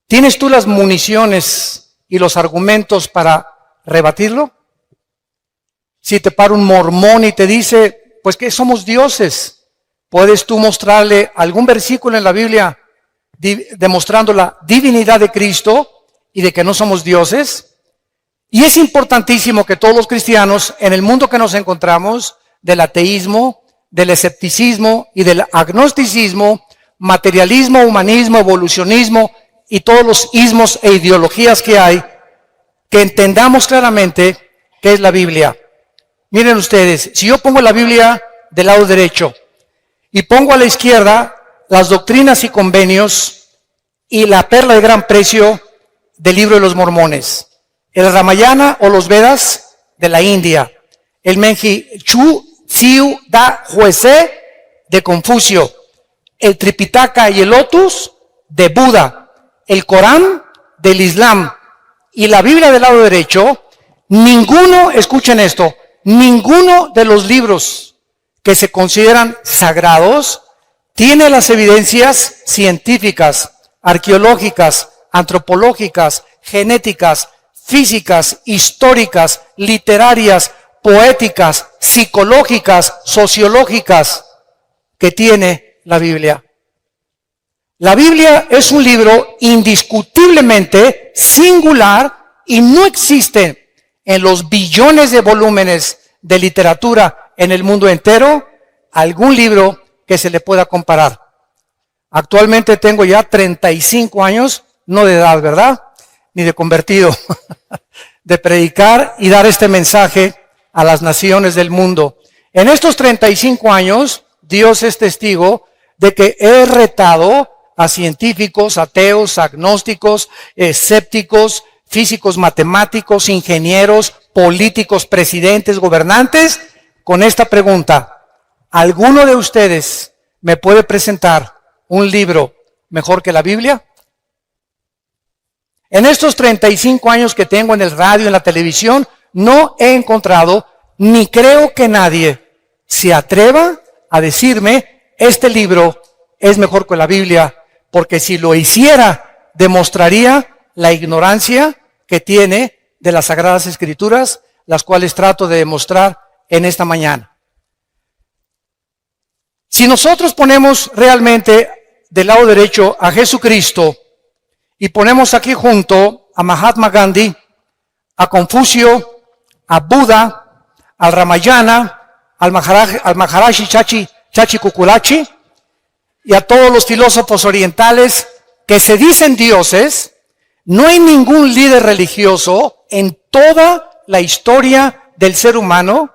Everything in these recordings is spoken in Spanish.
¿Tienes tú las municiones y los argumentos para rebatirlo? Si te para un mormón y te dice, pues que somos dioses, ¿puedes tú mostrarle algún versículo en la Biblia demostrando la divinidad de Cristo y de que no somos dioses? Y es importantísimo que todos los cristianos, en el mundo que nos encontramos, del ateísmo, del escepticismo y del agnosticismo, materialismo, humanismo, evolucionismo y todos los ismos e ideologías que hay, que entendamos claramente qué es la Biblia. Miren ustedes, si yo pongo la Biblia del lado derecho y pongo a la izquierda las doctrinas y convenios y la perla de gran precio del libro de los mormones, el Ramayana o los Vedas de la India, el Menji Chu Siu Da Huese de Confucio, el Tripitaka y el Lotus de Buda, el Corán del Islam y la Biblia del lado derecho, ninguno, escuchen esto, ninguno de los libros que se consideran sagrados tiene las evidencias científicas, arqueológicas, antropológicas, genéticas, físicas, históricas, literarias, poéticas, psicológicas, sociológicas que tiene la Biblia. La Biblia es un libro indiscutiblemente singular y no existe en los billones de volúmenes de literatura en el mundo entero algún libro que se le pueda comparar. Actualmente tengo ya 35 años, no de edad, ¿verdad? Ni de convertido, de predicar y dar este mensaje a las naciones del mundo. En estos 35 años, Dios es testigo de que he retado a científicos, ateos, agnósticos, escépticos, físicos, matemáticos, ingenieros, políticos, presidentes, gobernantes, con esta pregunta: ¿alguno de ustedes me puede presentar un libro mejor que la Biblia? En estos 35 años que tengo en el radio, en la televisión, no he encontrado, ni creo que nadie se atreva a decirme, este libro es mejor que la Biblia, porque si lo hiciera, demostraría la ignorancia que tiene de las Sagradas Escrituras, las cuales trato de demostrar en esta mañana. Si nosotros ponemos realmente del lado derecho a Jesucristo y ponemos aquí junto a Mahatma Gandhi, a Confucio, a Buda, al Ramayana, al Maharaji Chachi Kukulachi y a todos los filósofos orientales que se dicen dioses, no hay ningún líder religioso en toda la historia del ser humano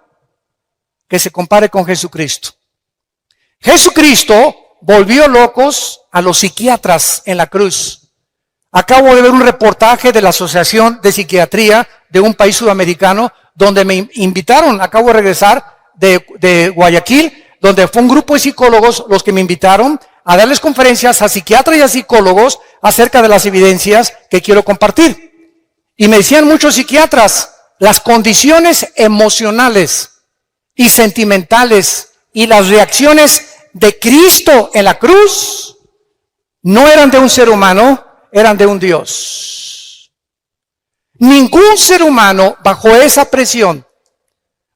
que se compare con Jesucristo. Jesucristo volvió locos a los psiquiatras en la cruz. Acabo de ver un reportaje de la Asociación de Psiquiatría de un país sudamericano donde me invitaron, acabo de regresar de Guayaquil, donde fue un grupo de psicólogos los que me invitaron a darles conferencias a psiquiatras y a psicólogos acerca de las evidencias que quiero compartir. Y me decían muchos psiquiatras, las condiciones emocionales y sentimentales y las reacciones de Cristo en la cruz no eran de un ser humano, eran de un Dios. Ningún ser humano bajo esa presión,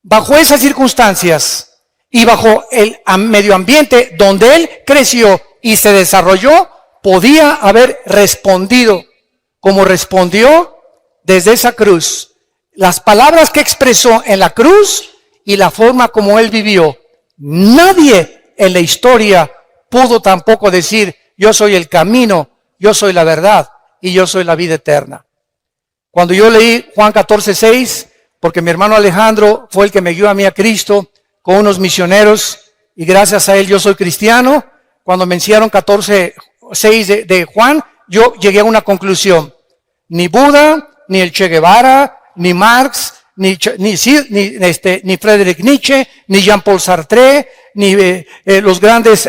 bajo esas circunstancias y bajo el medio ambiente donde él creció y se desarrolló, podía haber respondido como respondió desde esa cruz. Las palabras que expresó en la cruz y la forma como él vivió. Nadie en la historia pudo tampoco decir, yo soy el camino, yo soy la verdad y yo soy la vida eterna. Cuando yo leí Juan 14:6, porque mi hermano Alejandro fue el que me guió a mí a Cristo con unos misioneros y gracias a él yo soy cristiano, cuando me enseñaron 14:6 de Juan, yo llegué a una conclusión. Ni Buda, ni el Che Guevara, ni Marx, ni Friedrich Nietzsche, ni Jean-Paul Sartre, ni los grandes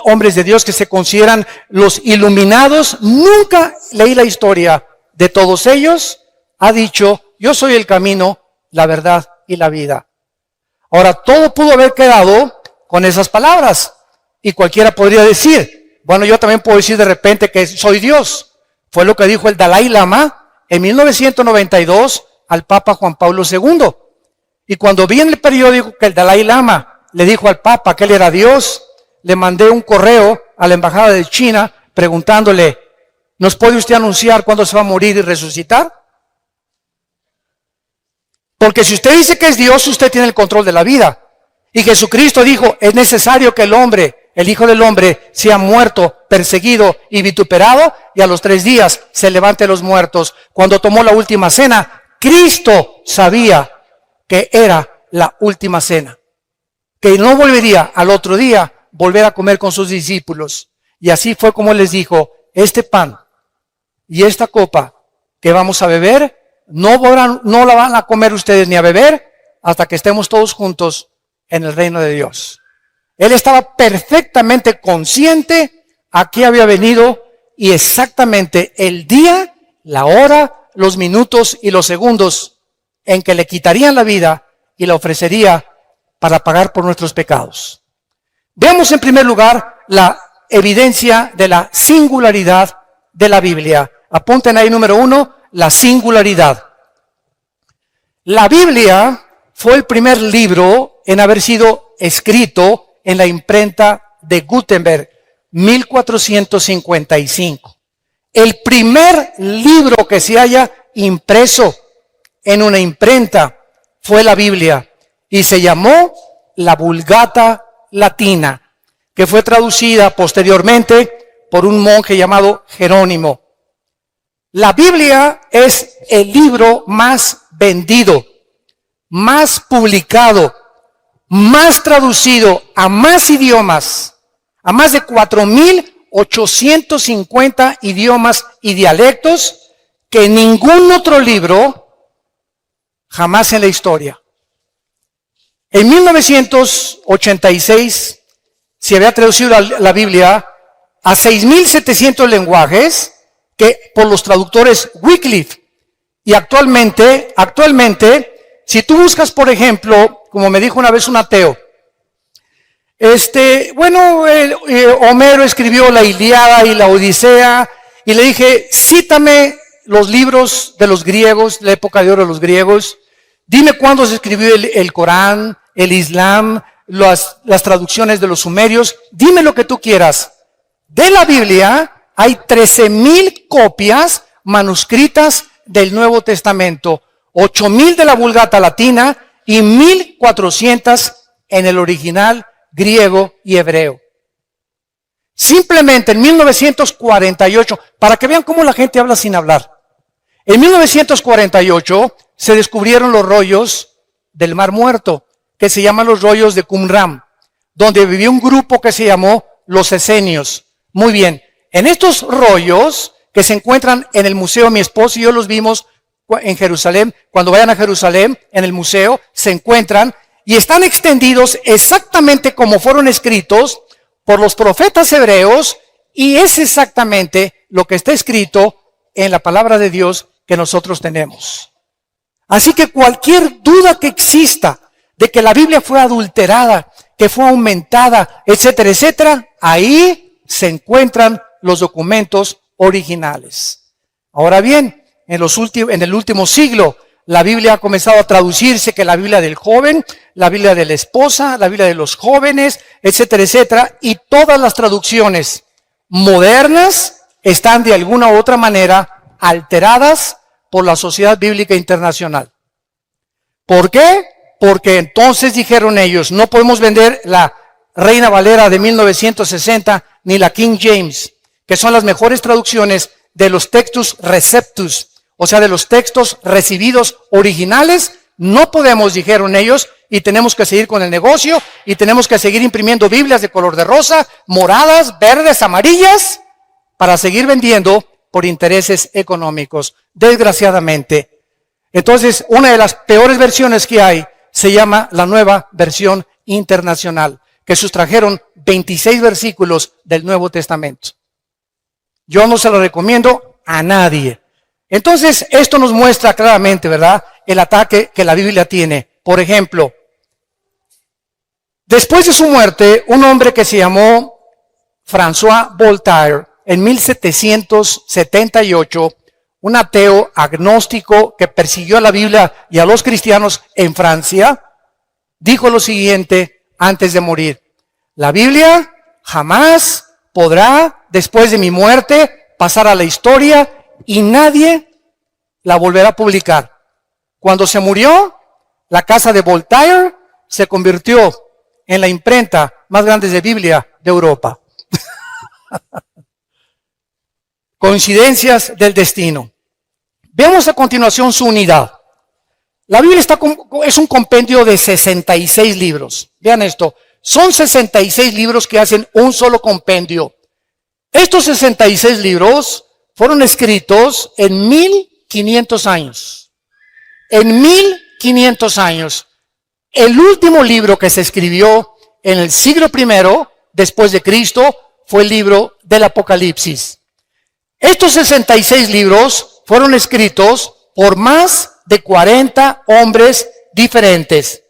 hombres de Dios que se consideran los iluminados, nunca leí la historia de todos ellos, ha dicho, yo soy el camino, la verdad y la vida. Ahora, todo pudo haber quedado con esas palabras, y cualquiera podría decir, bueno, yo también puedo decir de repente que soy Dios, Fue lo que dijo el Dalai Lama en 1992 al Papa Juan Pablo II. Y cuando vi en el periódico que el Dalai Lama le dijo al Papa que él era Dios, le mandé un correo a la embajada de China preguntándole, ¿nos puede usted anunciar cuándo se va a morir y resucitar? Porque si usted dice que es Dios, usted tiene el control de la vida. Y Jesucristo dijo, es necesario que el hombre, el Hijo del Hombre, sea muerto, perseguido y vituperado, y a los 3 días se levante de los muertos. Cuando tomó la última cena, Cristo sabía que era la última cena, que no volvería al otro día volver a comer con sus discípulos. Y así fue como les dijo, este pan y esta copa que vamos a beber, no la van a comer ustedes ni a beber hasta que estemos todos juntos en el reino de Dios. Él estaba perfectamente consciente a qué había venido y exactamente el día, la hora, los minutos y los segundos en que le quitarían la vida y la ofrecería para pagar por nuestros pecados. Veamos en primer lugar la evidencia de la singularidad de la Biblia. Apunten ahí número 1, la singularidad. La Biblia fue el primer libro en haber sido escrito en la imprenta de Gutenberg, 1455. El primer libro que se haya impreso en una imprenta fue la Biblia y se llamó la Vulgata Latina, que fue traducida posteriormente por un monje llamado Jerónimo. La Biblia es el libro más vendido, más publicado, más traducido a más idiomas, a más de 4.850 idiomas y dialectos que ningún otro libro jamás en la historia. En 1986 se había traducido la Biblia a 6.700 lenguajes que por los traductores Wycliffe. Y actualmente, si tú buscas, por ejemplo, como me dijo una vez un ateo, Homero escribió la Ilíada y la Odisea, y le dije, cítame los libros de los griegos, la época de oro de los griegos, dime cuándo se escribió el Corán, el Islam, las traducciones de los sumerios, dime lo que tú quieras. De la Biblia hay 13.000 copias manuscritas del Nuevo Testamento, 8.000 de la Vulgata Latina y 1.400 en el original griego y hebreo. Simplemente en 1948, para que vean cómo la gente habla sin hablar, en 1948 se descubrieron los rollos del Mar Muerto, que se llaman los rollos de Qumran, donde vivía un grupo que se llamó los esenios. Muy bien, en estos rollos que se encuentran en el museo, mi esposo y yo los vimos en Jerusalén, cuando vayan a Jerusalén, en el museo, se encuentran y están extendidos exactamente como fueron escritos por los profetas hebreos, y es exactamente lo que está escrito en la palabra de Dios que nosotros tenemos. Así que cualquier duda que exista de que la Biblia fue adulterada, que fue aumentada, etcétera, etcétera, ahí se encuentran los documentos originales. Ahora bien, en el último siglo, la Biblia ha comenzado a traducirse, que la Biblia del joven, la Biblia de la esposa, la Biblia de los jóvenes, etcétera, etcétera, y todas las traducciones modernas están de alguna u otra manera alteradas por la Sociedad Bíblica Internacional. ¿Por qué? Porque entonces dijeron ellos, no podemos vender la Reina Valera de 1960 ni la King James, que son las mejores traducciones de los textus receptus, o sea, de los textos recibidos originales. No podemos, dijeron ellos, y tenemos que seguir con el negocio, y tenemos que seguir imprimiendo Biblias de color de rosa, moradas, verdes, amarillas, para seguir vendiendo por intereses económicos, desgraciadamente. Entonces, una de las peores versiones que hay se llama la Nueva Versión Internacional, que sustrajeron 26 versículos del Nuevo Testamento. Yo no se lo recomiendo a nadie. Entonces, esto nos muestra claramente, ¿verdad?, el ataque que la Biblia tiene. Por ejemplo, después de su muerte, un hombre que se llamó François Voltaire en 1778, un ateo agnóstico que persiguió a la Biblia y a los cristianos en Francia, dijo lo siguiente antes de morir: la Biblia jamás podrá, después de mi muerte, pasar a la historia y nadie la volverá a publicar. Cuando se murió, la casa de Voltaire se convirtió en la imprenta más grande de Biblia de Europa. Coincidencias del destino. Veamos a continuación su unidad. La Biblia es un compendio de 66 libros. Vean esto, son 66 libros que hacen un solo compendio. Estos 66 libros fueron escritos en 1500 años. En 1500 años. El último libro que se escribió en el siglo I después de Cristo fue el libro del Apocalipsis. Estos 66 libros fueron escritos por más de 40 hombres diferentes.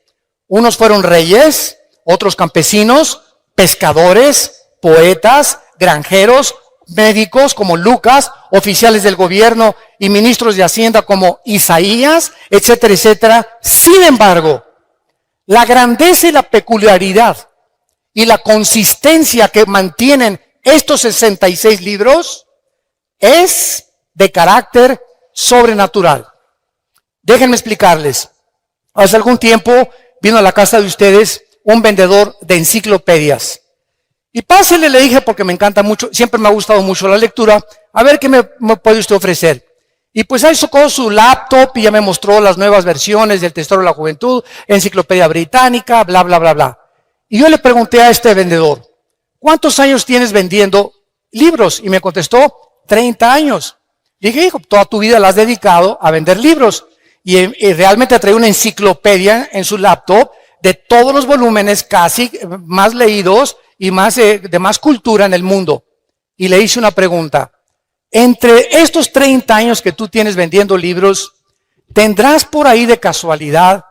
Unos fueron reyes, otros campesinos, pescadores, poetas, granjeros, médicos como Lucas, oficiales del gobierno y ministros de Hacienda como Isaías, etcétera, etcétera. Sin embargo, la grandeza y la peculiaridad y la consistencia que mantienen estos 66 libros es de carácter sobrenatural. Déjenme explicarles. Hace algún tiempo vino a la casa de ustedes un vendedor de enciclopedias. Y pásele, le dije, porque me encanta mucho, siempre me ha gustado mucho la lectura, a ver qué me puede usted ofrecer. Y pues ahí sacó su laptop y ya me mostró las nuevas versiones del Tesoro de la Juventud, Enciclopedia Británica, bla, bla, bla, bla. Y yo le pregunté a este vendedor, ¿cuántos años tienes vendiendo libros? Y me contestó, 30 años. Dije, hijo, toda tu vida la has dedicado a vender libros. Y realmente trae una enciclopedia en su laptop de todos los volúmenes casi más leídos y más de más cultura en el mundo. Y le hice una pregunta. Entre estos 30 años que tú tienes vendiendo libros, ¿tendrás por ahí de casualidad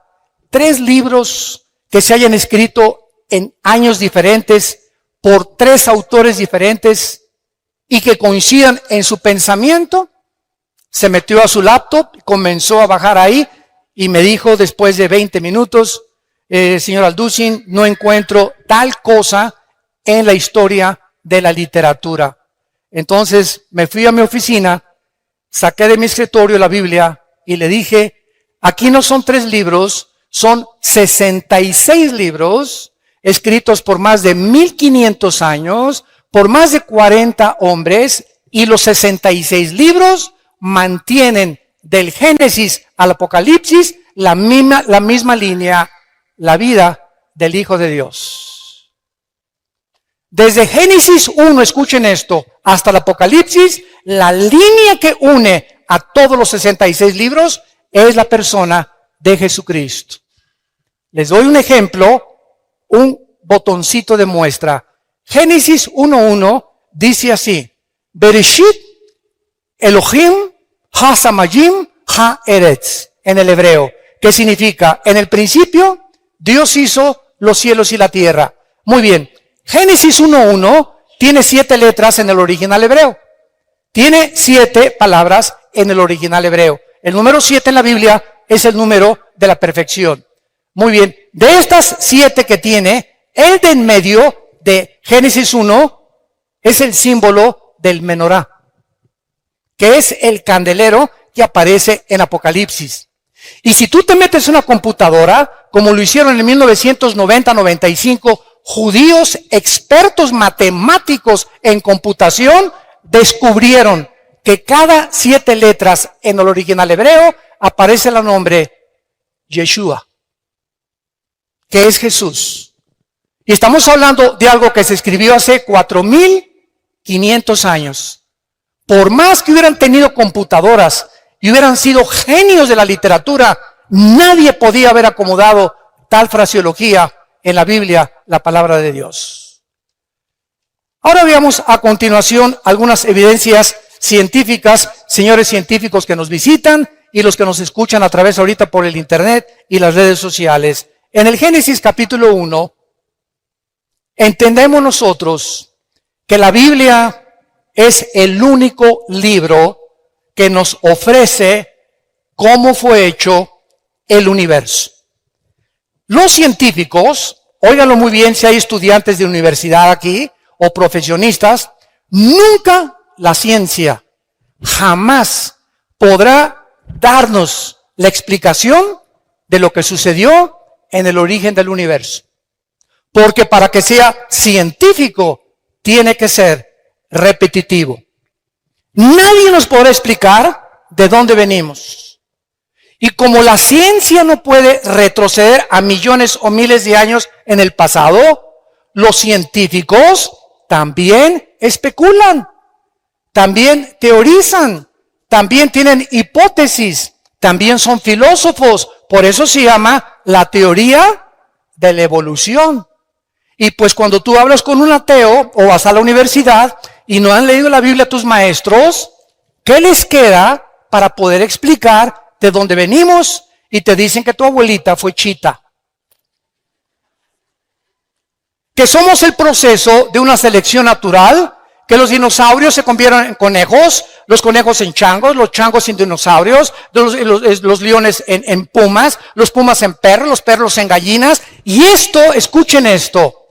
3 libros que se hayan escrito en años diferentes por 3 autores diferentes y que coincidan en su pensamiento? Se metió a su laptop, comenzó a bajar ahí y me dijo después de 20 minutos, señor Alducin, no encuentro tal cosa en la historia de la literatura. Entonces me fui a mi oficina, saqué de mi escritorio la Biblia y le dije, aquí no son 3 libros, son 66 libros escritos por más de 1500 años, por más de 40 hombres, y los 66 libros mantienen del Génesis al Apocalipsis la misma línea, la vida del Hijo de Dios. Desde Génesis 1, escuchen esto, hasta el Apocalipsis, la línea que une a todos los 66 libros es la persona de Jesucristo. Les doy un ejemplo, un botoncito de muestra. Génesis 1:1 dice así, Bereshit Elohim ha-samayim ha-eretz, en el hebreo, que significa, en el principio, Dios hizo los cielos y la tierra. Muy bien, Génesis 1:1 tiene 7 letras en el original hebreo. Tiene 7 palabras en el original hebreo. El número 7 en la Biblia es el número de la perfección. Muy bien, de estas 7 que tiene, el de en medio de Génesis 1 es el símbolo del menorá, que es el candelero que aparece en Apocalipsis. Y si tú te metes en una computadora, como lo hicieron en 1990-95, judíos expertos matemáticos en computación descubrieron que cada 7 letras en el original hebreo aparece el nombre Yeshua, que es Jesús. Y estamos hablando de algo que se escribió hace 4500 años. Por más que hubieran tenido computadoras y hubieran sido genios de la literatura, nadie podía haber acomodado tal fraseología en la Biblia, la palabra de Dios. Ahora veamos a continuación algunas evidencias científicas, señores científicos que nos visitan y los que nos escuchan a través ahorita por el internet y las redes sociales. En el Génesis capítulo 1, entendemos nosotros que la Biblia es el único libro que nos ofrece cómo fue hecho el universo. Los científicos, óiganlo muy bien si hay estudiantes de universidad aquí o profesionistas, nunca la ciencia jamás podrá darnos la explicación de lo que sucedió en el origen del universo. Porque para que sea científico, tiene que ser repetitivo. Nadie nos podrá explicar de dónde venimos. Y como la ciencia no puede retroceder a millones o miles de años en el pasado, los científicos también especulan, también teorizan, también tienen hipótesis, también son filósofos. Por eso se llama la teoría de la evolución. Y pues cuando tú hablas con un ateo o vas a la universidad y no han leído la Biblia tus maestros, ¿qué les queda para poder explicar de dónde venimos? Y te dicen que tu abuelita fue chita. Que somos el proceso de una selección natural, que los dinosaurios se convierten en conejos, los conejos en changos, los changos en dinosaurios, los leones en pumas, los pumas en perros, los perros en gallinas. Y esto, escuchen esto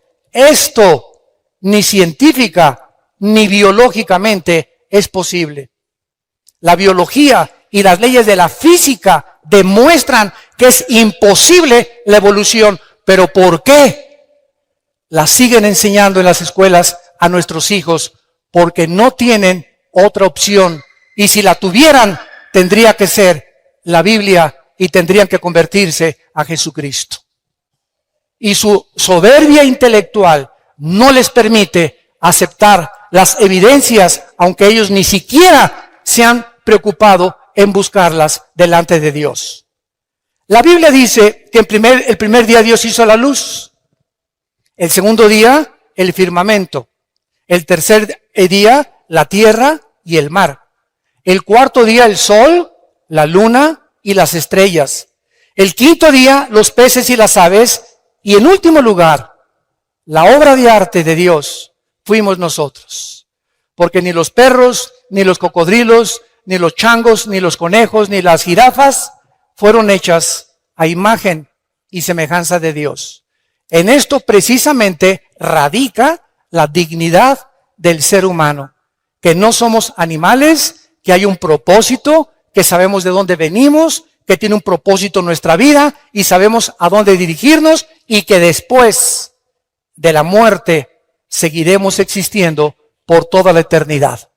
ni científica ni biológicamente es posible. La biología y las leyes de la física demuestran que es imposible la evolución. ¿Pero por qué? La siguen enseñando en las escuelas a nuestros hijos porque no tienen otra opción. Y si la tuvieran, tendría que ser la Biblia y tendrían que convertirse a Jesucristo. Y su soberbia intelectual no les permite aceptar las evidencias, aunque ellos ni siquiera se han preocupado en buscarlas delante de Dios. La Biblia dice que el primer día Dios hizo la luz, el segundo día el firmamento, el tercer día la tierra y el mar, el cuarto día el sol, la luna y las estrellas, el quinto día los peces y las aves, y en último lugar, la obra de arte de Dios fuimos nosotros. Porque ni los perros, ni los cocodrilos, ni los changos, ni los conejos, ni las jirafas fueron hechas a imagen y semejanza de Dios. En esto precisamente radica la dignidad del ser humano. Que no somos animales, que hay un propósito, que sabemos de dónde venimos, que tiene un propósito en nuestra vida y sabemos a dónde dirigirnos y que después de la muerte seguiremos existiendo por toda la eternidad.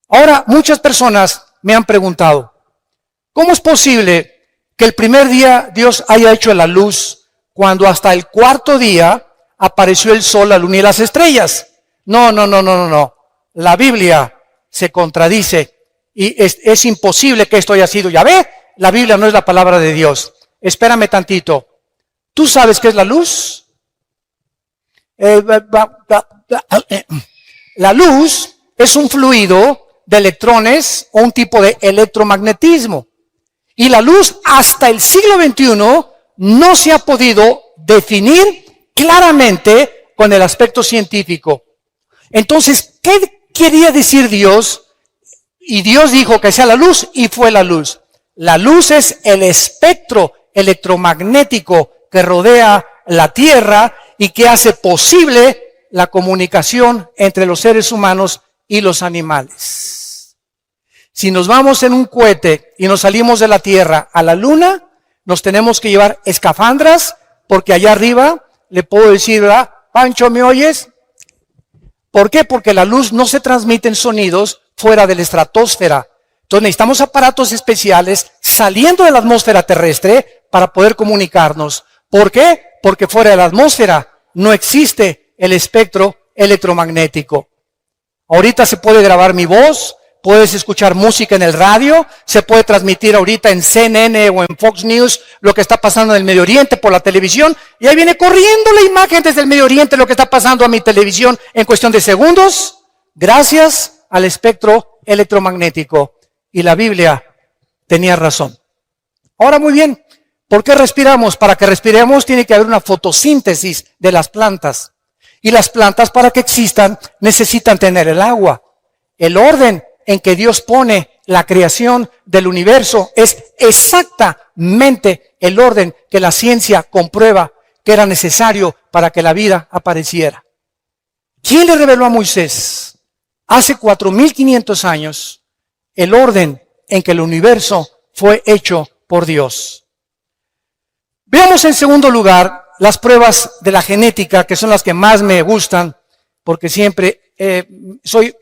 Ahora, muchas personas me han preguntado, ¿cómo es posible que el primer día Dios haya hecho la luz cuando hasta el cuarto día apareció el sol, la luna y las estrellas? No. La Biblia se contradice y es imposible que esto haya sido Yahvé. La Biblia no es la palabra de Dios. Espérame tantito. ¿Tú sabes qué es la luz? La luz es un fluido de electrones o un tipo de electromagnetismo. Y la luz hasta el siglo XXI no se ha podido definir claramente con el aspecto científico. Entonces, ¿qué quería decir Dios? Y Dios dijo que sea la luz y fue la luz. La luz es el espectro electromagnético que rodea la Tierra y que hace posible la comunicación entre los seres humanos y los animales. Si nos vamos en un cohete y nos salimos de la Tierra a la Luna, nos tenemos que llevar escafandras, porque allá arriba le puedo decir, ¿verdad? Pancho, ¿me oyes? ¿Por qué? Porque la luz no se transmite en sonidos fuera de la estratosfera. Entonces necesitamos aparatos especiales saliendo de la atmósfera terrestre para poder comunicarnos. ¿Por qué? Porque fuera de la atmósfera no existe el espectro electromagnético. Ahorita se puede grabar mi voz, puedes escuchar música en el radio, se puede transmitir ahorita en CNN o en Fox News lo que está pasando en el Medio Oriente por la televisión, y ahí viene corriendo la imagen desde el Medio Oriente lo que está pasando a mi televisión en cuestión de segundos, gracias al espectro electromagnético. Y la Biblia tenía razón. Ahora muy bien, ¿por qué respiramos? Para que respiremos tiene que haber una fotosíntesis de las plantas. Y las plantas, para que existan, necesitan tener el agua. El orden en que Dios pone la creación del universo es exactamente el orden que la ciencia comprueba que era necesario para que la vida apareciera. ¿Quién le reveló a Moisés hace 4,500 años el orden en que el universo fue hecho por Dios? Veamos en segundo lugar las pruebas de la genética, que son las que más me gustan, porque siempre estoy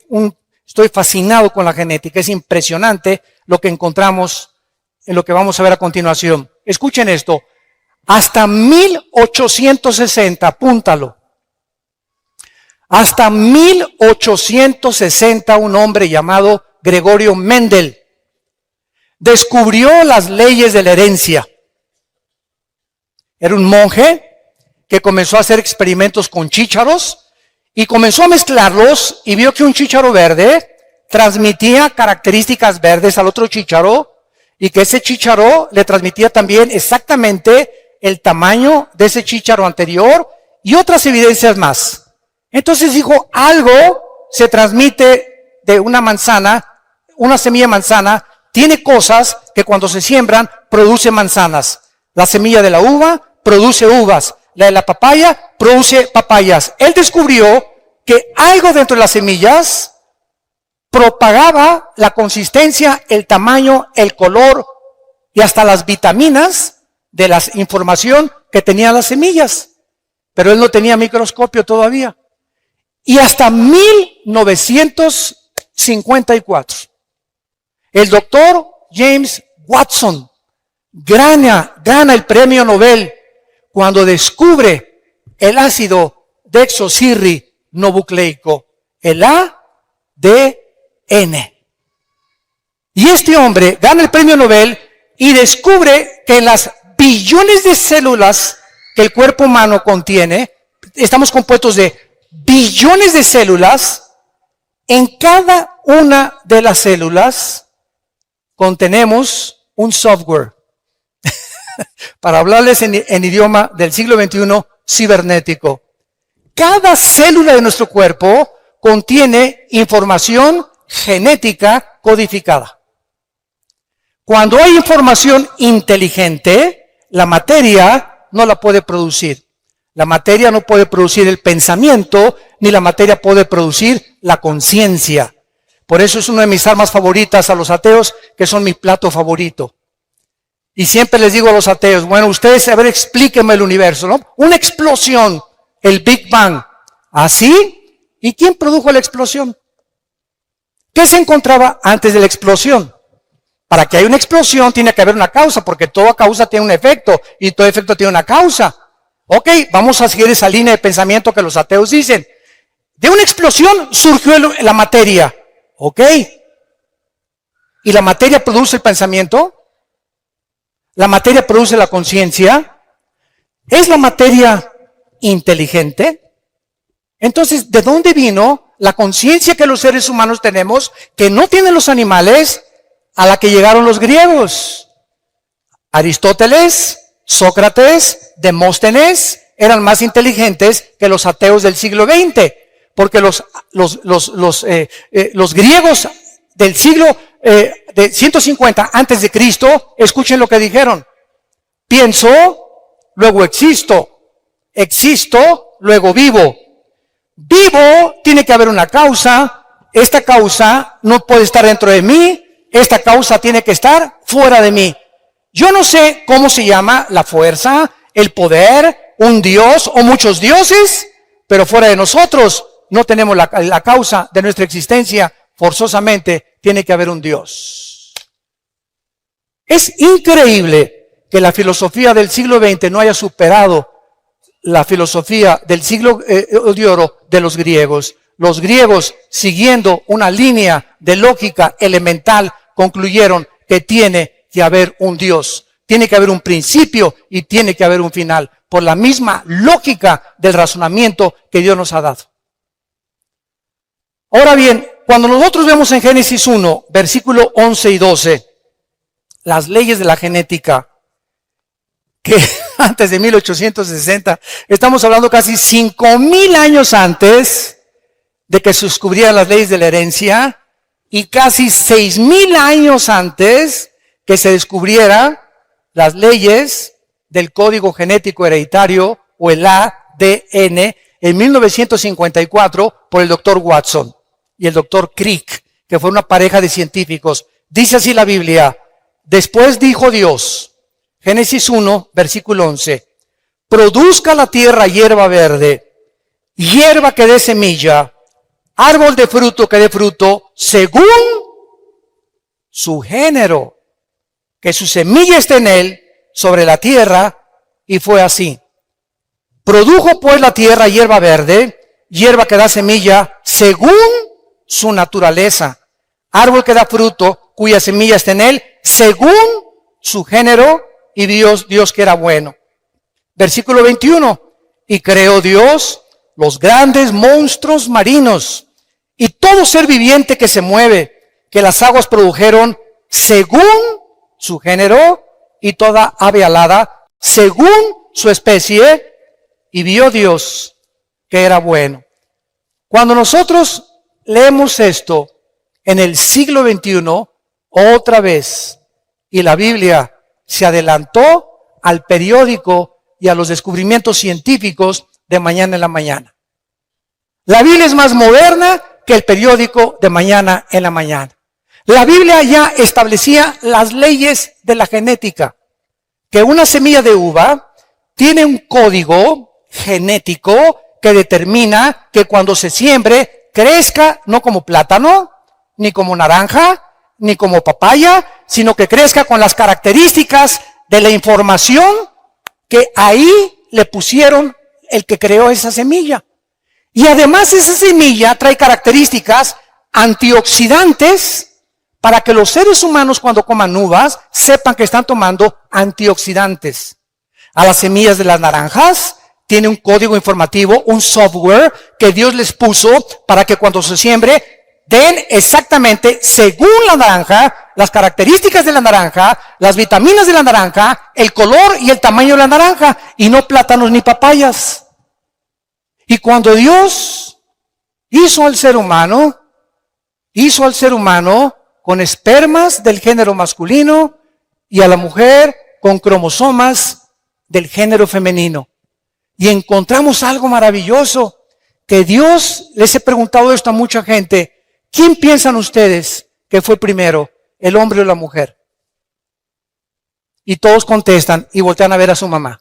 fascinado con la genética. Es impresionante lo que encontramos en lo que vamos a ver a continuación. Escuchen esto. Hasta 1860, apúntalo. Hasta 1860, un hombre llamado Gregorio Mendel descubrió las leyes de la herencia. Era un monje que comenzó a hacer experimentos con chícharos y comenzó a mezclarlos y vio que un chícharo verde transmitía características verdes al otro chícharo y que ese chícharo le transmitía también exactamente el tamaño de ese chícharo anterior y otras evidencias más. Entonces dijo, algo se transmite de una manzana, una semilla de manzana, tiene cosas que cuando se siembran produce manzanas. La semilla de la uva produce uvas, la de la papaya produce papayas. Él descubrió que algo dentro de las semillas propagaba la consistencia, el tamaño, el color y hasta las vitaminas de la información que tenían las semillas. Pero él no tenía microscopio todavía. Y hasta 1954, el doctor James Watson gana el premio Nobel cuando descubre el ácido desoxirribonucleico, el ADN. Y este hombre gana el premio Nobel y descubre que en las billones de células que el cuerpo humano contiene, estamos compuestos de billones de células, en cada una de las células contenemos un software. Para hablarles en idioma del siglo XXI, cibernético. Cada célula de nuestro cuerpo contiene información genética codificada. Cuando hay información inteligente, la materia no la puede producir. La materia no puede producir el pensamiento, ni la materia puede producir la conciencia. Por eso es una de mis armas favoritas a los ateos, que son mi plato favorito. Y siempre les digo a los ateos, bueno, ustedes, a ver, explíquenme el universo, ¿no? Una explosión, el Big Bang. ¿Así? ¿Y quién produjo la explosión? ¿Qué se encontraba antes de la explosión? Para que haya una explosión tiene que haber una causa, porque toda causa tiene un efecto, y todo efecto tiene una causa. Ok, vamos a seguir esa línea de pensamiento que los ateos dicen. De una explosión surgió la materia. Ok. ¿Y la materia produce el pensamiento? ¿La materia produce la conciencia? ¿Es la materia inteligente? Entonces, ¿de dónde vino la conciencia que los seres humanos tenemos, que no tienen los animales, a la que llegaron los griegos? Aristóteles, Sócrates, Demóstenes eran más inteligentes que los ateos del siglo XX, porque los griegos del siglo de 150 antes de Cristo, escuchen lo que dijeron: pienso, luego existo, existo, luego vivo. Vivo, tiene que haber una causa, esta causa no puede estar dentro de mí, esta causa tiene que estar fuera de mí. Yo no sé cómo se llama la fuerza, el poder, un dios o muchos dioses, pero fuera de nosotros no tenemos la causa de nuestra existencia. Forzosamente tiene que haber un Dios. Es increíble que la filosofía del siglo XX no haya superado la filosofía del siglo de oro de los griegos. Los griegos, siguiendo una línea de lógica elemental, concluyeron que tiene que haber un Dios. Tiene que haber un principio y tiene que haber un final, por la misma lógica del razonamiento que Dios nos ha dado. Ahora bien, cuando nosotros vemos en Génesis 1, versículo 11 y 12, las leyes de la genética, que antes de 1860, estamos hablando casi 5,000 años antes de que se descubrieran las leyes de la herencia, y casi 6,000 años antes que se descubriera las leyes del código genético hereditario o el ADN en 1954 por el doctor Watson y el doctor Crick, que fue una pareja de científicos. Dice así la Biblia: después dijo Dios, Génesis 1, versículo 11, produzca la tierra hierba verde, hierba que dé semilla, árbol de fruto que dé fruto, según su género, que su semilla esté en él, sobre la tierra, y fue así. Produjo pues la tierra hierba verde, hierba que da semilla, según su naturaleza, árbol que da fruto, cuya semilla está en él, según su género, y Dios que era bueno. Versículo 21, y creó Dios los grandes monstruos marinos, y todo ser viviente que se mueve, que las aguas produjeron, según su género, y toda ave alada, según su especie, y vio Dios que era bueno. Cuando nosotros leemos esto en el siglo XXI, otra vez, y la Biblia se adelantó al periódico y a los descubrimientos científicos de mañana en la mañana. La Biblia es más moderna que el periódico de mañana en la mañana. La Biblia ya establecía las leyes de la genética, que una semilla de uva tiene un código genético que determina que cuando se siembre crezca no como plátano, ni como naranja, ni como papaya, sino que crezca con las características de la información que ahí le pusieron el que creó esa semilla. Y además esa semilla trae características antioxidantes para que los seres humanos cuando coman uvas sepan que están tomando antioxidantes. A las semillas de las naranjas tiene un código informativo, un software que Dios les puso para que cuando se siembre den exactamente, según la naranja, las características de la naranja, las vitaminas de la naranja, el color y el tamaño de la naranja, y no plátanos ni papayas. Y cuando Dios hizo al ser humano con espermas del género masculino y a la mujer con cromosomas del género femenino. Y encontramos algo maravilloso, que Dios, les he preguntado esto a mucha gente, ¿quién piensan ustedes que fue primero, el hombre o la mujer? Y todos contestan y voltean a ver a su mamá.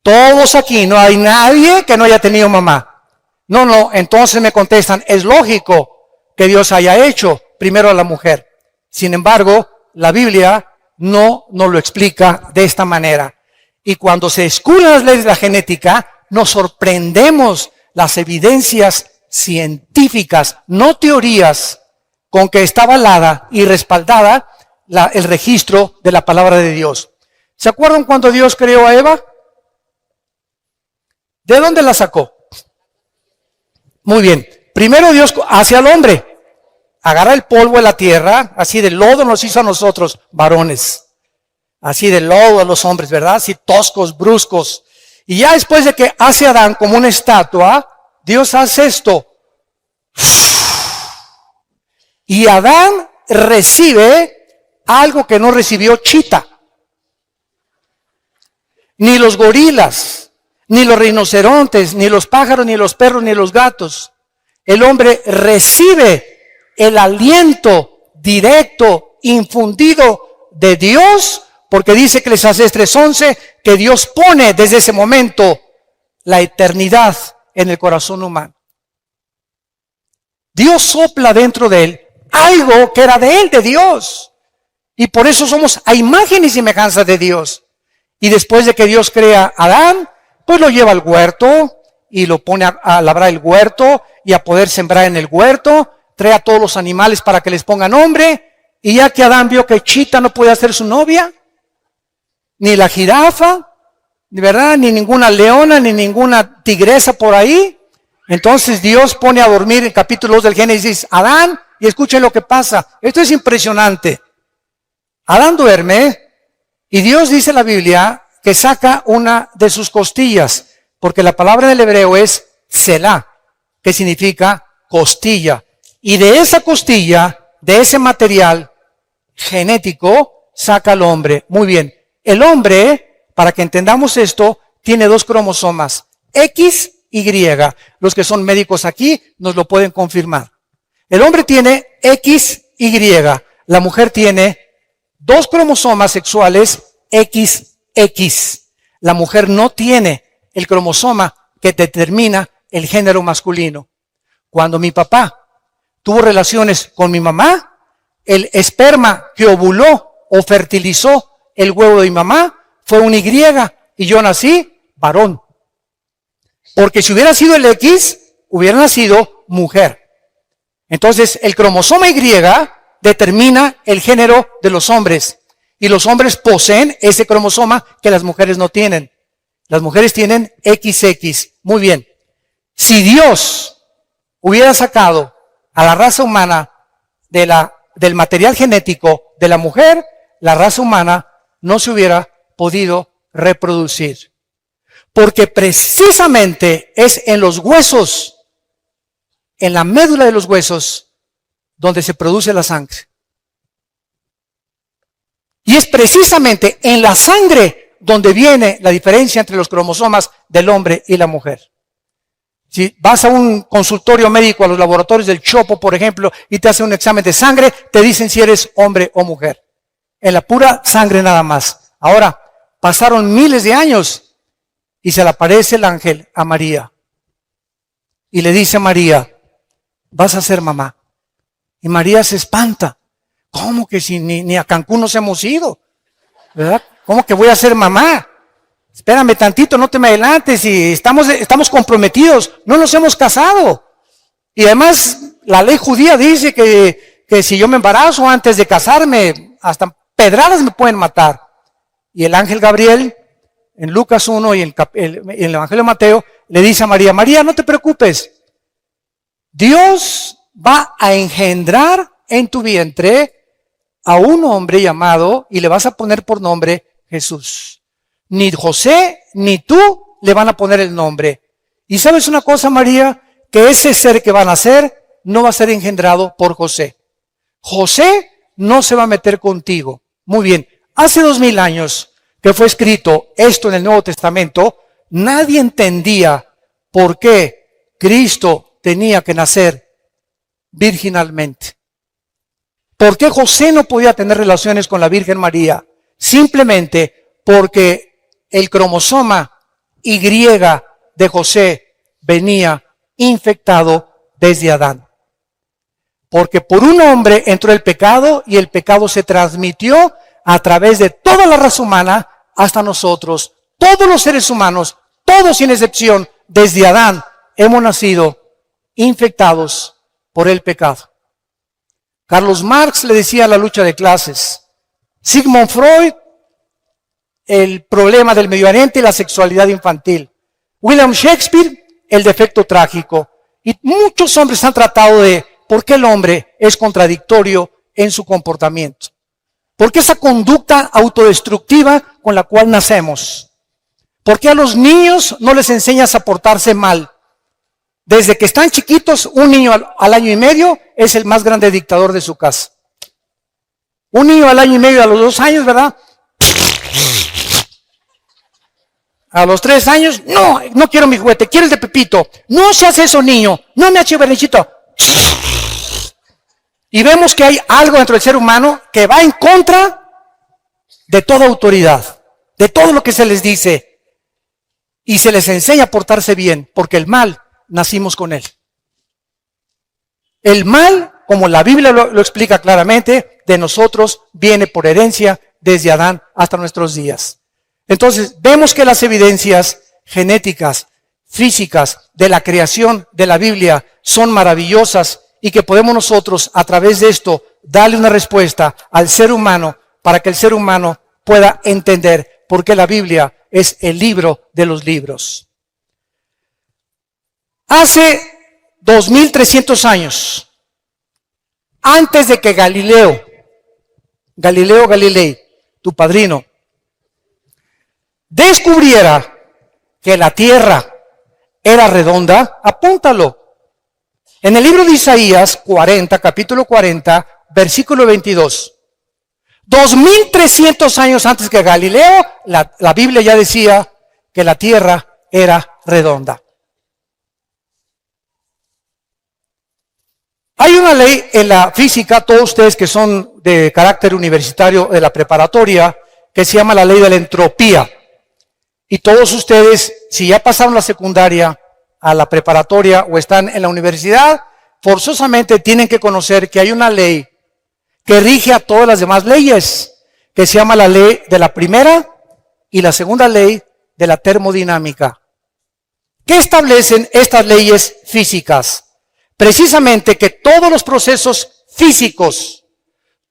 Todos aquí, no hay nadie que no haya tenido mamá. No, entonces me contestan, es lógico que Dios haya hecho primero a la mujer. Sin embargo, la Biblia no nos lo explica de esta manera. Y cuando se descubren las leyes de la genética, nos sorprendemos las evidencias científicas, no teorías, con que está avalada y respaldada el registro de la palabra de Dios. ¿Se acuerdan cuando Dios creó a Eva? ¿De dónde la sacó? Muy bien. Primero Dios hace al hombre. Agarra el polvo de la tierra, así de lodo nos hizo a nosotros, varones. Así de lodo a los hombres, ¿verdad? Así toscos, bruscos. Y ya después de que hace a Adán como una estatua, Dios hace esto. Y Adán recibe algo que no recibió Chita. Ni los gorilas, ni los rinocerontes, ni los pájaros, ni los perros, ni los gatos. El hombre recibe el aliento directo, infundido de Dios, porque dice Eclesiastés 3:11 que Dios pone desde ese momento la eternidad en el corazón humano. Dios sopla dentro de él algo que era de él, de Dios. Y por eso somos a imagen y semejanza de Dios. Y después de que Dios crea a Adán, pues lo lleva al huerto y lo pone a labrar el huerto y a poder sembrar en el huerto. Trae a todos los animales para que les pongan nombre. Y ya que Adán vio que Chita no podía ser su novia, ni la jirafa, ¿verdad? Ni ninguna leona, ni ninguna tigresa por ahí. Entonces Dios pone a dormir en capítulo 2 del Génesis Adán, y escuchen lo que pasa. Esto es impresionante. Adán duerme y Dios dice en la Biblia que saca una de sus costillas, porque la palabra del hebreo es Selah, que significa costilla. Y de esa costilla, de ese material genético, saca al hombre. Muy bien. El hombre, para que entendamos esto, tiene 2 cromosomas, X y Y. Los que son médicos aquí nos lo pueden confirmar. El hombre tiene X, Y. La mujer tiene 2 cromosomas sexuales XX. La mujer no tiene el cromosoma que determina el género masculino. Cuando mi papá tuvo relaciones con mi mamá, el esperma que ovuló o fertilizó el huevo de mi mamá fue un Y y yo nací varón. Porque si hubiera sido el X, hubiera nacido mujer. Entonces, el cromosoma Y determina el género de los hombres. Y los hombres poseen ese cromosoma que las mujeres no tienen. Las mujeres tienen XX. Muy bien. Si Dios hubiera sacado a la raza humana del material genético de la mujer, la raza humana no se hubiera podido reproducir. Porque precisamente es en los huesos, en la médula de los huesos, donde se produce la sangre. Y es precisamente en la sangre donde viene la diferencia entre los cromosomas del hombre y la mujer. Si vas a un consultorio médico, a los laboratorios del Chopo, por ejemplo, y te hacen un examen de sangre, te dicen si eres hombre o mujer. En la pura sangre nada más. Ahora, pasaron miles de años y se le aparece el ángel a María. Y le dice a María, vas a ser mamá. Y María se espanta. ¿Cómo que si ni a Cancún nos hemos ido? ¿Verdad? ¿Cómo que voy a ser mamá? Espérame tantito, no te me adelantes, y estamos comprometidos, no nos hemos casado. Y además, la ley judía dice que si yo me embarazo antes de casarme, hasta pedradas me pueden matar. Y el ángel Gabriel, en Lucas 1 y en el Evangelio de Mateo, le dice a María, María, no te preocupes, Dios va a engendrar en tu vientre a un hombre llamado, y le vas a poner por nombre Jesús. Ni José ni tú le van a poner el nombre. Y sabes una cosa, María, que ese ser que van a nacer no va a ser engendrado por José. José no se va a meter contigo. Muy bien, hace 2000 años que fue escrito esto en el Nuevo Testamento, nadie entendía por qué Cristo tenía que nacer virginalmente. ¿Por qué José no podía tener relaciones con la Virgen María? Simplemente porque el cromosoma Y de José venía infectado desde Adán. Porque por un hombre entró el pecado y el pecado se transmitió a través de toda la raza humana hasta nosotros. Todos los seres humanos, todos sin excepción, desde Adán, hemos nacido infectados por el pecado. Carlos Marx le decía la lucha de clases. Sigmund Freud, el problema del Medio Oriente y la sexualidad infantil. William Shakespeare, el defecto trágico. Y muchos hombres han tratado de por qué el hombre es contradictorio en su comportamiento. ¿Por qué esa conducta autodestructiva con la cual nacemos? ¿Por qué a los niños no les enseñas a portarse mal? Desde que están chiquitos, un niño al año y medio es el más grande dictador de su casa. Un niño al año y medio, a los 2 años, ¿verdad? A los 3 años, no quiero mi juguete, quiero el de Pepito. No seas eso, niño, no me hagas berrinchito. Y vemos que hay algo dentro del ser humano que va en contra de toda autoridad, de todo lo que se les dice. Y se les enseña a portarse bien, porque el mal nacimos con él. El mal, como la Biblia lo explica claramente, de nosotros viene por herencia desde Adán hasta nuestros días. Entonces, vemos que las evidencias genéticas, físicas, de la creación de la Biblia son maravillosas y que podemos nosotros, a través de esto, darle una respuesta al ser humano para que el ser humano pueda entender por qué la Biblia es el libro de los libros. Hace 2300 años, antes de que Galileo Galilei, tu padrino, descubriera que la tierra era redonda, apúntalo. En el libro de Isaías 40, capítulo 40, versículo 22. 2300 años antes que Galileo, la Biblia ya decía que la tierra era redonda. Hay una ley en la física, todos ustedes que son de carácter universitario de la preparatoria, que se llama la ley de la entropía. Y todos ustedes, si ya pasaron la secundaria a la preparatoria o están en la universidad, forzosamente tienen que conocer que hay una ley que rige a todas las demás leyes, que se llama la ley de la primera y la segunda ley de la termodinámica. ¿Qué establecen estas leyes físicas? Precisamente que todos los procesos físicos,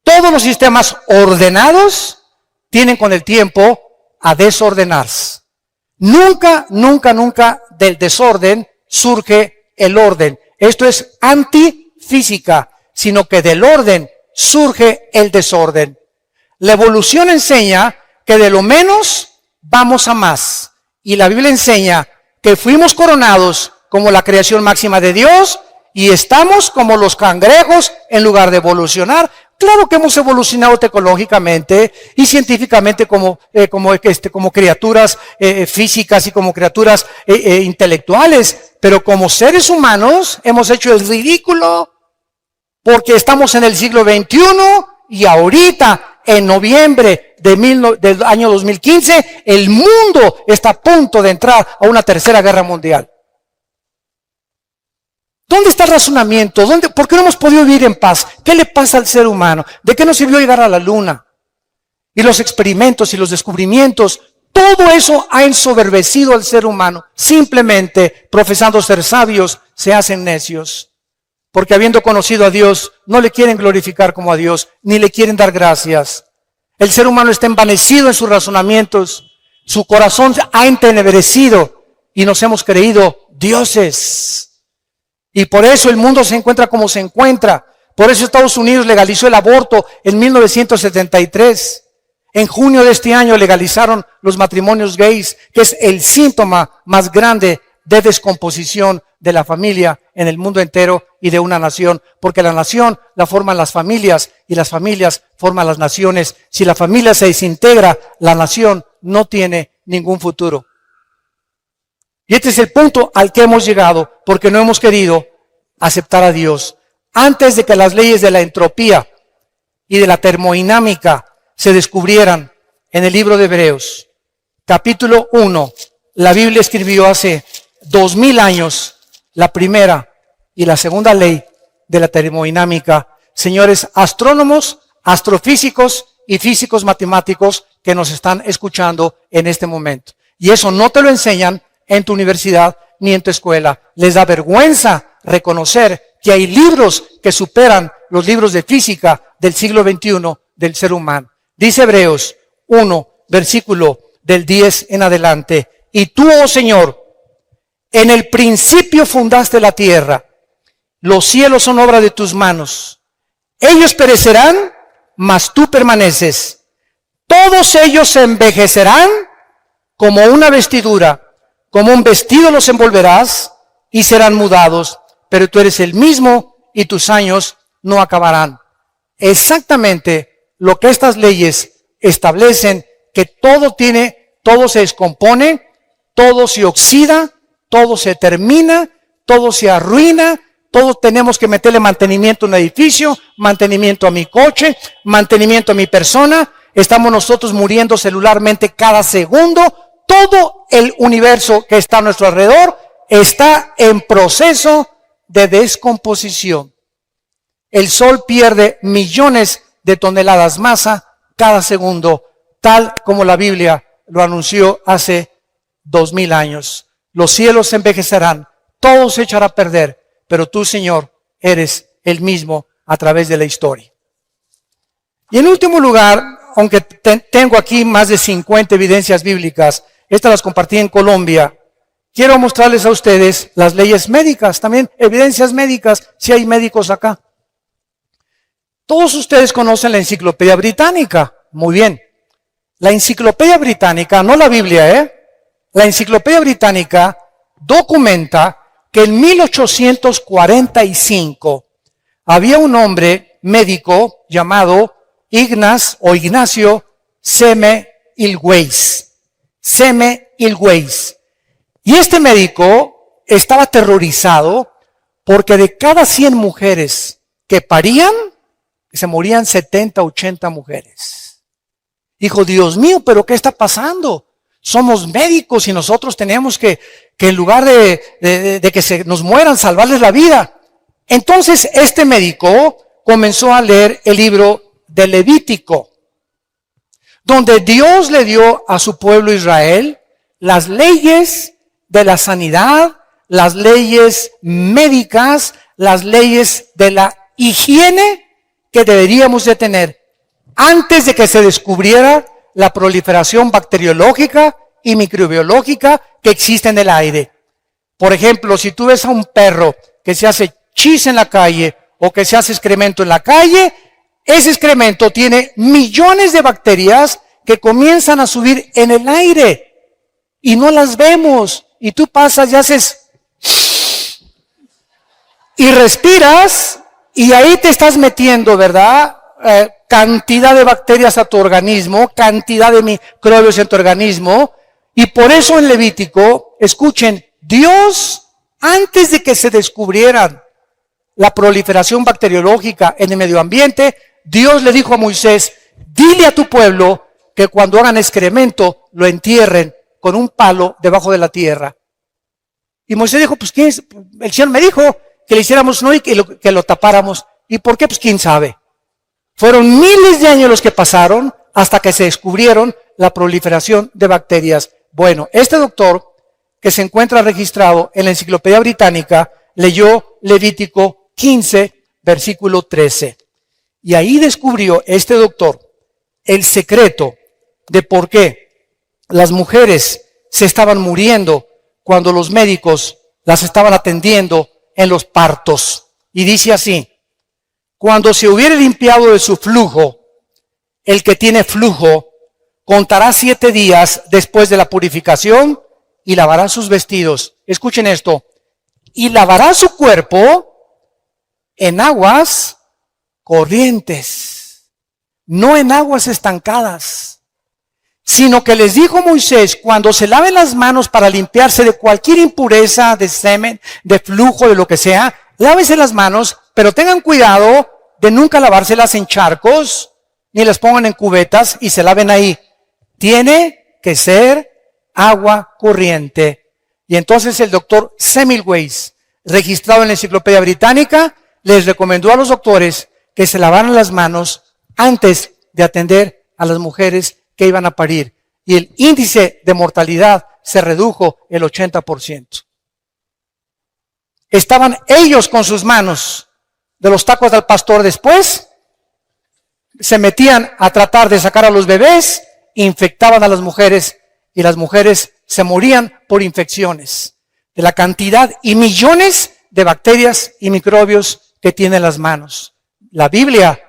todos los sistemas ordenados, tienen con el tiempo a desordenarse. Nunca, nunca, nunca del desorden surge el orden. Esto es antifísica, sino que del orden surge el desorden. La evolución enseña que de lo menos vamos a más. Y la Biblia enseña que fuimos coronados como la creación máxima de Dios y estamos como los cangrejos en lugar de evolucionar. Claro que hemos evolucionado tecnológicamente y científicamente como criaturas físicas y como criaturas intelectuales, pero como seres humanos hemos hecho el ridículo porque estamos en el siglo XXI y ahorita, en noviembre del año 2015, el mundo está a punto de entrar a una tercera guerra mundial. ¿Dónde está el razonamiento? ¿Por qué no hemos podido vivir en paz? ¿Qué le pasa al ser humano? ¿De qué nos sirvió llegar a la luna? Y los experimentos y los descubrimientos, todo eso ha ensoberbecido al ser humano. Simplemente, profesando ser sabios, se hacen necios. Porque habiendo conocido a Dios, no le quieren glorificar como a Dios, ni le quieren dar gracias. El ser humano está envanecido en sus razonamientos. Su corazón ha entenebrecido y nos hemos creído dioses. Y por eso el mundo se encuentra como se encuentra. Por eso Estados Unidos legalizó el aborto en 1973. En junio de este año legalizaron los matrimonios gays, que es el síntoma más grande de descomposición de la familia en el mundo entero y de una nación. Porque la nación la forman las familias y las familias forman las naciones. Si la familia se desintegra, la nación no tiene ningún futuro. Y este es el punto al que hemos llegado porque no hemos querido aceptar a Dios. Antes de que las leyes de la entropía y de la termodinámica se descubrieran en el libro de Hebreos, capítulo 1, la Biblia escribió hace 2000 años la primera y la segunda ley de la termodinámica. Señores astrónomos, astrofísicos y físicos matemáticos que nos están escuchando en este momento. Y eso no te lo enseñan en tu universidad ni en tu escuela. Les da vergüenza reconocer que hay libros que superan los libros de física del siglo XXI del ser humano. Dice Hebreos 1, versículo del 10 en adelante. Y tú, oh Señor, en el principio fundaste la tierra. Los cielos son obra de tus manos. Ellos perecerán, mas tú permaneces. Todos ellos se envejecerán como una vestidura. Como un vestido los envolverás y serán mudados, pero tú eres el mismo y tus años no acabarán. Exactamente lo que estas leyes establecen, que todo se descompone, todo se oxida, todo se termina, todo se arruina, todos tenemos que meterle mantenimiento a un edificio, mantenimiento a mi coche, mantenimiento a mi persona. Estamos nosotros muriendo celularmente cada segundo. Todo el universo que está a nuestro alrededor está en proceso de descomposición. El Sol pierde millones de toneladas masa cada segundo, tal como la Biblia lo anunció hace 2000 años. Los cielos se envejecerán, todo se echará a perder, pero tú, Señor, eres el mismo a través de la historia. Y en último lugar, aunque tengo aquí más de 50 evidencias bíblicas, estas las compartí en Colombia, quiero mostrarles a ustedes las leyes médicas, también evidencias médicas, si hay médicos acá. Todos ustedes conocen la Enciclopedia Británica, muy bien. La Enciclopedia Británica, no la Biblia, la Enciclopedia Británica documenta que en 1845 había un hombre médico llamado Ignacio Semmelweis. Y este médico estaba aterrorizado porque de cada 100 mujeres que parían, se morían 70, 80 mujeres. Dijo, Dios mío, ¿pero qué está pasando? Somos médicos y nosotros tenemos que en lugar de que se nos mueran, salvarles la vida. Entonces este médico comenzó a leer el libro de Levítico, donde Dios le dio a su pueblo Israel las leyes de la sanidad, las leyes médicas, las leyes de la higiene que deberíamos de tener antes de que se descubriera la proliferación bacteriológica y microbiológica que existe en el aire. Por ejemplo, si tú ves a un perro que se hace chis en la calle o que se hace excremento en la calle, ese excremento tiene millones de bacterias que comienzan a subir en el aire y no las vemos. Y tú pasas y haces y respiras y ahí te estás metiendo, ¿verdad? Cantidad de bacterias a tu organismo, cantidad de microbios en tu organismo. Y por eso en Levítico, escuchen, Dios, antes de que se descubrieran la proliferación bacteriológica en el medio ambiente, Dios le dijo a Moisés, dile a tu pueblo que cuando hagan excremento lo entierren con un palo debajo de la tierra. Y Moisés dijo, pues ¿quién es? El Señor me dijo que le hiciéramos no y que lo tapáramos. ¿Y por qué? Pues quién sabe. Fueron miles de años los que pasaron hasta que se descubrieron la proliferación de bacterias. Bueno, este doctor, que se encuentra registrado en la Enciclopedia Británica, leyó Levítico 15, versículo 13. Y ahí descubrió este doctor el secreto de por qué las mujeres se estaban muriendo cuando los médicos las estaban atendiendo en los partos. Y dice así, cuando se hubiere limpiado de su flujo, el que tiene flujo contará 7 días después de la purificación y lavará sus vestidos. Escuchen esto. Y lavará su cuerpo en aguas corrientes, no en aguas estancadas, sino que les dijo Moisés, cuando se laven las manos para limpiarse de cualquier impureza, de semen, de flujo, de lo que sea, lávense las manos, pero tengan cuidado de nunca lavárselas en charcos, ni las pongan en cubetas y se laven ahí. Tiene que ser agua corriente. Y entonces el doctor Semmelweis, registrado en la Enciclopedia Británica, les recomendó a los doctores que se lavaran las manos antes de atender a las mujeres que iban a parir. Y el índice de mortalidad se redujo el 80%. Estaban ellos con sus manos de los tacos del pastor después, se metían a tratar de sacar a los bebés, infectaban a las mujeres y las mujeres se morían por infecciones de la cantidad y millones de bacterias y microbios que tienen las manos. La Biblia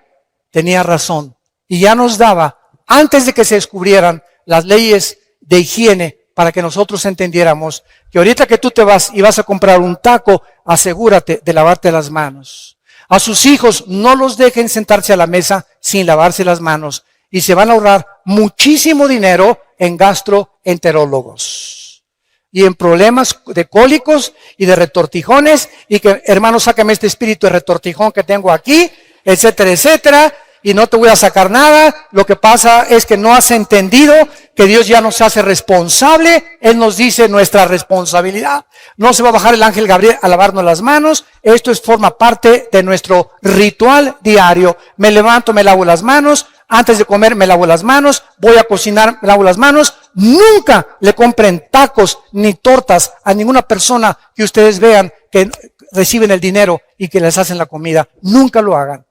tenía razón y ya nos daba, antes de que se descubrieran las leyes de higiene, para que nosotros entendiéramos que ahorita que tú te vas y vas a comprar un taco, asegúrate de lavarte las manos. A sus hijos no los dejen sentarse a la mesa sin lavarse las manos y se van a ahorrar muchísimo dinero en gastroenterólogos y en problemas de cólicos y de retortijones y que, hermano, sácame este espíritu de retortijón que tengo aquí, etcétera, etcétera. Y no te voy a sacar nada. Lo que pasa es que no has entendido que Dios ya nos hace responsable. Él nos dice nuestra responsabilidad. No se va a bajar el ángel Gabriel a lavarnos las manos. Esto forma parte de nuestro ritual diario. Me levanto, me lavo las manos. Antes de comer me lavo las manos. Voy a cocinar, me lavo las manos. Nunca le compren tacos ni tortas a ninguna persona que ustedes vean que reciben el dinero y que les hacen la comida. Nunca lo hagan.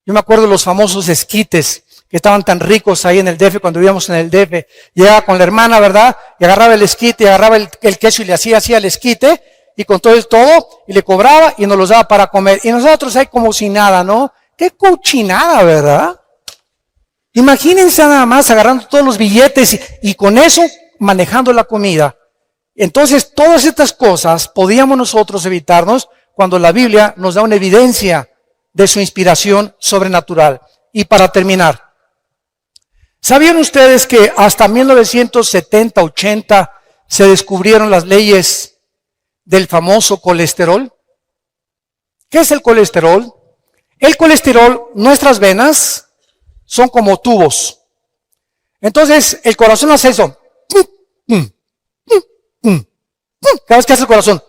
Yo me acuerdo de los famosos esquites que estaban tan ricos ahí en el DF, cuando vivíamos en el DF. Llegaba con la hermana, ¿verdad? Y agarraba el esquite, y agarraba el queso y le hacía así al esquite, y con todo y le cobraba y nos los daba para comer. Y nosotros ahí como si nada, ¿no? Qué cochinada, ¿verdad? Imagínense nada más agarrando todos los billetes y con eso manejando la comida. Entonces, todas estas cosas podíamos nosotros evitarnos cuando la Biblia nos da una evidencia de su inspiración sobrenatural. Y para terminar, ¿sabían ustedes que hasta 1970, 80 se descubrieron las leyes del famoso colesterol? ¿Qué es el colesterol? El colesterol, nuestras venas son como tubos. Entonces, el corazón hace eso. Cada vez que hace el corazón,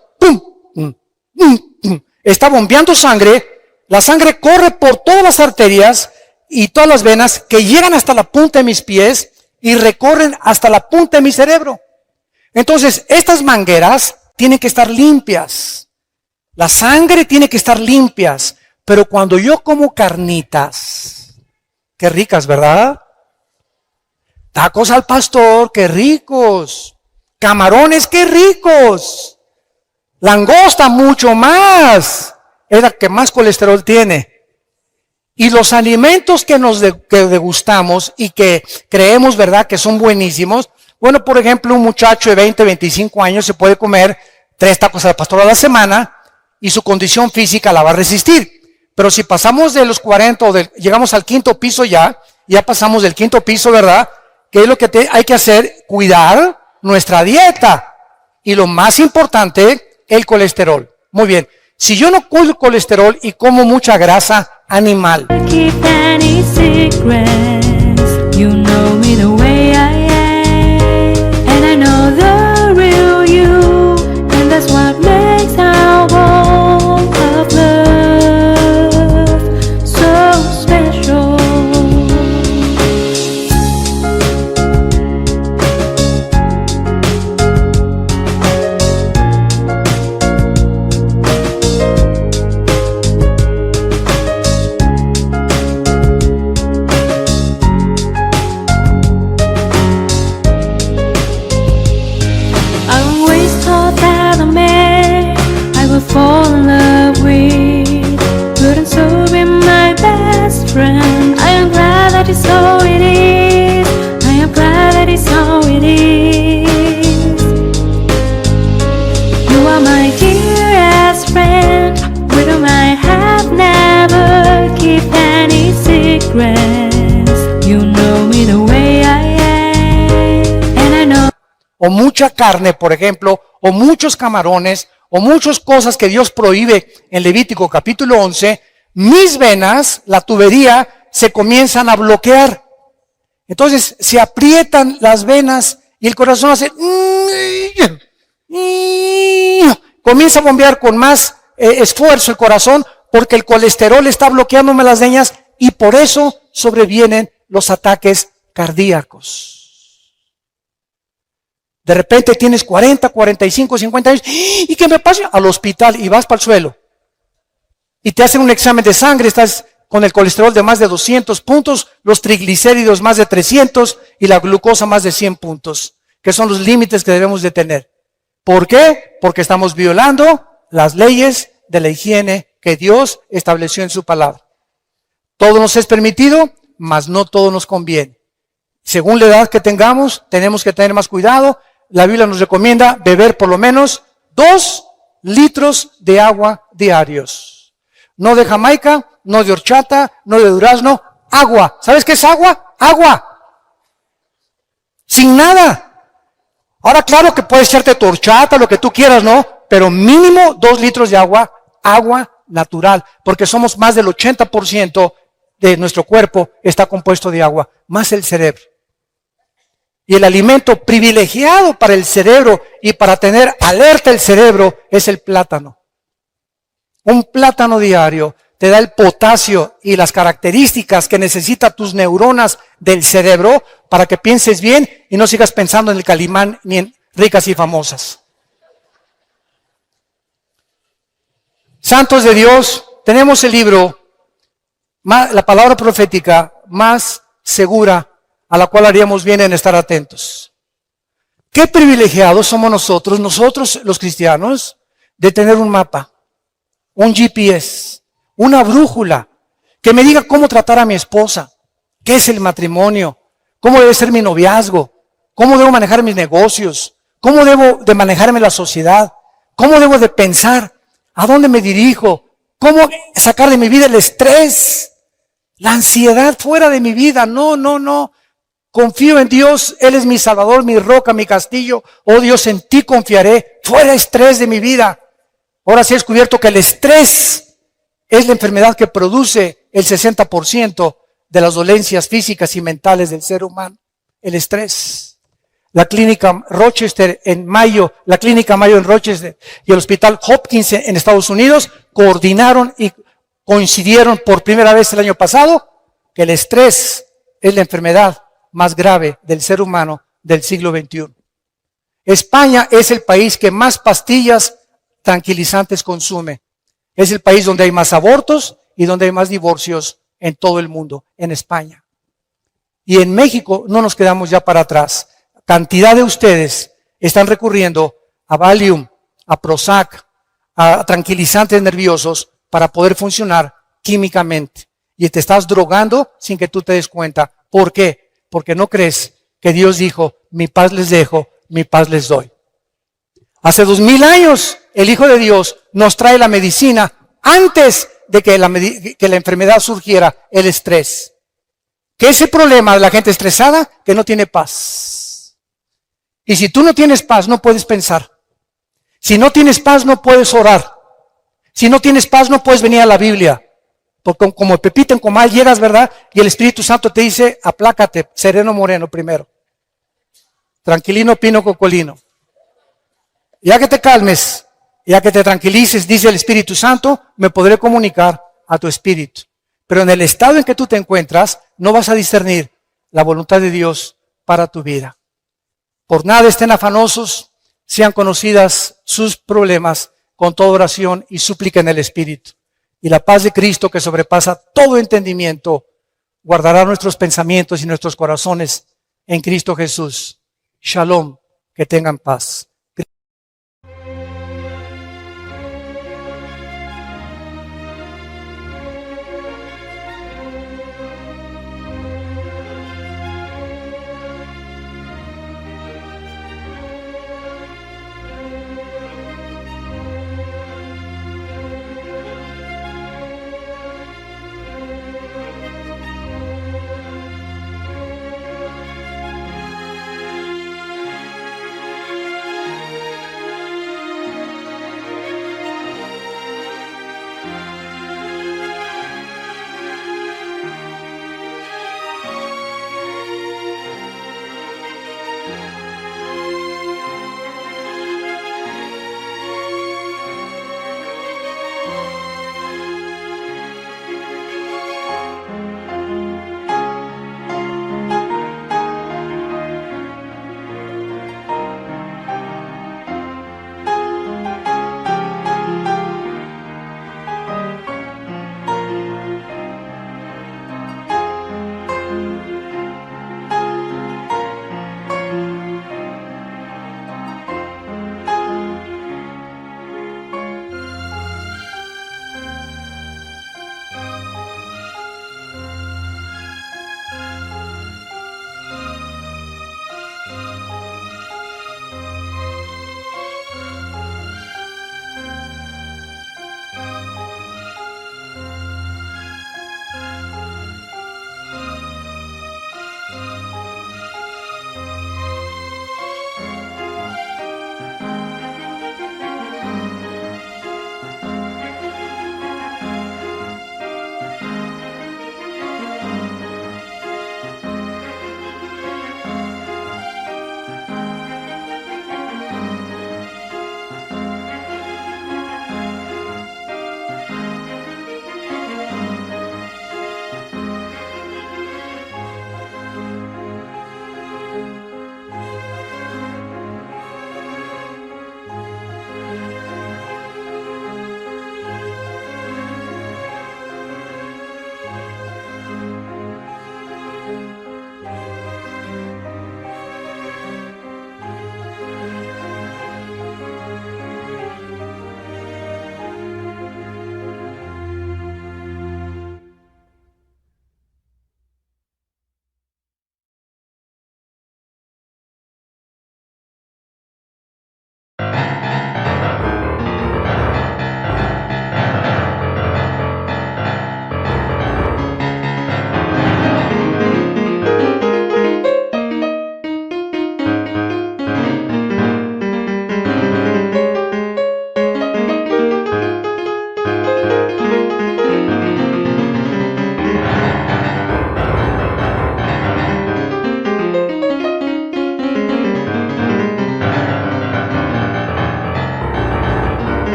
está bombeando sangre. La sangre corre por todas las arterias y todas las venas que llegan hasta la punta de mis pies y recorren hasta la punta de mi cerebro. Entonces, estas mangueras tienen que estar limpias. La sangre tiene que estar limpias. Pero cuando yo como carnitas, qué ricas, ¿verdad? Tacos al pastor, qué ricos. Camarones, qué ricos. Langosta, mucho más. Es la que más colesterol tiene. Y los alimentos que que degustamos y que creemos, ¿verdad?, que son buenísimos. Bueno, por ejemplo, un muchacho de 20, 25 años se puede comer 3 tacos al pastor a la semana y su condición física la va a resistir. Pero si pasamos de los 40 llegamos al 5º piso ya pasamos del 5º piso, ¿verdad? ¿Qué es lo que hay que hacer? Cuidar nuestra dieta. Y lo más importante, el colesterol. Muy bien. Si yo no cuido el colesterol y como mucha grasa animal. O mucha carne, por ejemplo, o muchos camarones, o muchas cosas que Dios prohíbe en Levítico capítulo 11, mis venas, la tubería, se comienzan a bloquear. Entonces se aprietan las venas y el corazón hace... Comienza a bombear con más esfuerzo el corazón porque el colesterol está bloqueándome las venas y por eso sobrevienen los ataques cardíacos. De repente tienes 40, 45, 50 años. ¿Y qué me pasa? Al hospital y vas para el suelo. Y te hacen un examen de sangre. Estás con el colesterol de más de 200 puntos, los triglicéridos más de 300 y la glucosa más de 100 puntos. Que son los límites que debemos de tener. ¿Por qué? Porque estamos violando las leyes de la higiene que Dios estableció en su palabra. Todo nos es permitido, mas no todo nos conviene. Según la edad que tengamos, tenemos que tener más cuidado. La Biblia nos recomienda beber por lo menos 2 litros de agua diarios. No de Jamaica, no de horchata, no de durazno, agua. ¿Sabes qué es agua? Agua. Sin nada. Ahora claro que puedes echarte tu horchata, lo que tú quieras, ¿no? Pero mínimo 2 litros de agua, agua natural. Porque somos más del 80% de nuestro cuerpo está compuesto de agua, más el cerebro. Y el alimento privilegiado para el cerebro y para tener alerta el cerebro es el plátano. Un plátano diario te da el potasio y las características que necesitan tus neuronas del cerebro para que pienses bien y no sigas pensando en el Calimán ni en ricas y famosas. Santos de Dios, tenemos el libro, la palabra profética más segura a la cual haríamos bien en estar atentos. Qué privilegiados somos nosotros los cristianos, de tener un mapa, un GPS, una brújula, que me diga cómo tratar a mi esposa, qué es el matrimonio, cómo debe ser mi noviazgo, cómo debo manejar mis negocios, ¿Cómo debo de manejarme en la sociedad? ¿Cómo debo de pensar? ¿A dónde me dirijo? ¿Cómo sacar de mi vida el estrés? La ansiedad fuera de mi vida. No. Confío en Dios. Él es mi Salvador, mi roca, mi castillo. Oh Dios, en ti confiaré. Fuera estrés de mi vida. Ahora sí he descubierto que el estrés es la enfermedad que produce el 60% de las dolencias físicas y mentales del ser humano. El estrés. La clínica Rochester en Mayo en Rochester y el hospital Hopkins en Estados Unidos coordinaron y coincidieron por primera vez el año pasado que el estrés es la enfermedad más grave del ser humano del siglo XXI. España es el país que más pastillas tranquilizantes consume. Es el país donde hay más abortos y donde hay más divorcios en todo el mundo, en España. Y en México no nos quedamos ya para atrás. Cantidad de ustedes están recurriendo a Valium, a Prozac, a tranquilizantes nerviosos para poder funcionar químicamente. Y te estás drogando sin que tú te des cuenta. ¿Por qué? Porque no crees que Dios dijo, mi paz les dejo, mi paz les doy. Hace 2000 años el Hijo de Dios nos trae la medicina antes de que la enfermedad surgiera, el estrés. ¿Qué es el problema de la gente estresada? Que no tiene paz. Y si tú no tienes paz, no puedes pensar. Si no tienes paz, no puedes orar. Si no tienes paz, no puedes venir a la Biblia. Porque como Pepita en Comal llegas, ¿verdad? Y el Espíritu Santo te dice, aplácate, sereno moreno primero. Tranquilino pino cocolino. Ya que te calmes, ya que te tranquilices, dice el Espíritu Santo, me podré comunicar a tu espíritu. Pero en el estado en que tú te encuentras, no vas a discernir la voluntad de Dios para tu vida. Por nada estén afanosos, sean conocidas sus problemas con toda oración y súplica en el Espíritu. Y la paz de Cristo, que sobrepasa todo entendimiento, guardará nuestros pensamientos y nuestros corazones en Cristo Jesús. Shalom, que tengan paz.